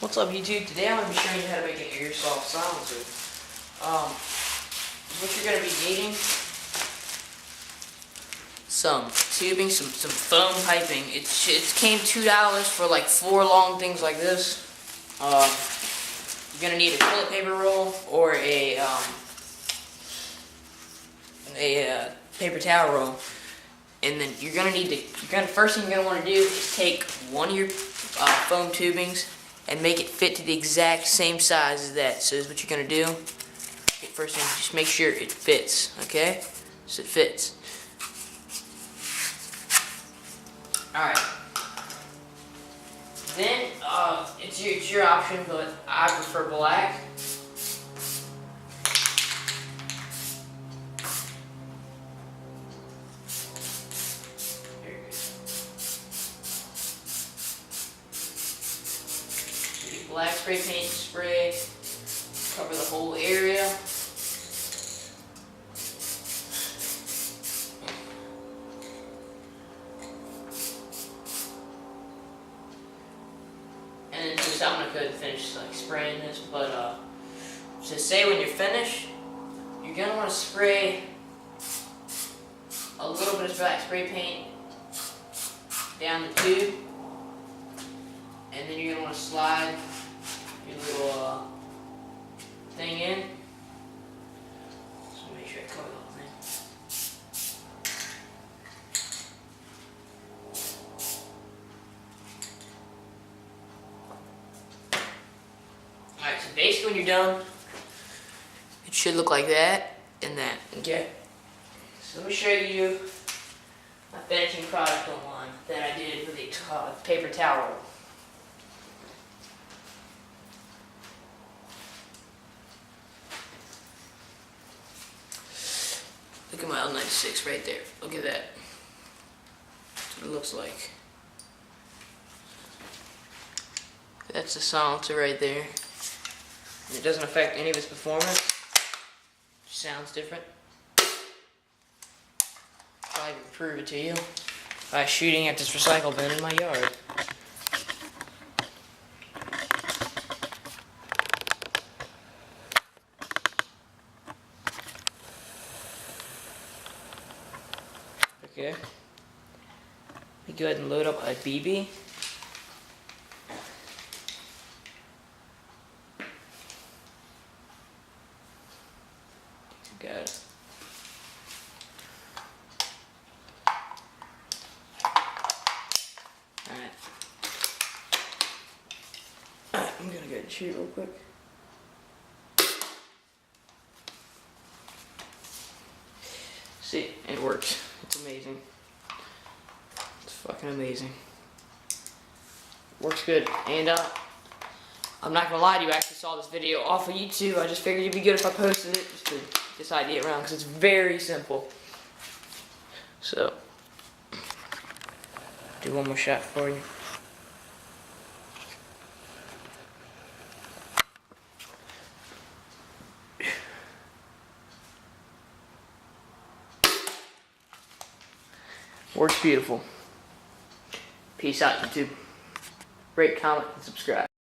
What's up, YouTube? Today I'm going to be showing you how to make an airsoft silencer. What you're going to be needing: some tubing, some foam piping. It came $2 for like 4 long things like this. You're going to need a toilet paper roll or a paper towel roll. And then you're going to need to, first thing you're going to want to do is take one of your foam tubings and make it fit to the exact same size as that. So this is what you're going to do. First thing, just make sure it fits, okay? So it fits. Alright. Then, it's your option, but I prefer black. Black spray paint spray, cover the whole area. And then just, I'm gonna go and finish like spraying this, but to say when you're finished, you're gonna want to spray a little bit of black spray paint down the tube, and then you're gonna want to slide your little thing in. So make sure I cover the whole thing. Alright, so basically when you're done, it should look like that and that, okay? So let me show you my finishing product online that I did with a paper towel roll. Look at my L96 right there. Look at that. That's what it looks like. That's the silencer right there. And it doesn't affect any of its performance. It just sounds different. I'll even prove it to you by shooting at this recycle bin in my yard. Okay. Let me go ahead and load up a BB. Got it. Alright. I'm gonna go ahead and shoot real quick. See, it works. It's amazing. It's fucking amazing. Works good. And I'm not gonna lie to you, I actually saw this video off of YouTube. I just figured it'd be good if I posted it just to get this idea around, because it's very simple. So, do one more shot for you. Works beautiful. Peace out, YouTube. Rate, comment, and subscribe.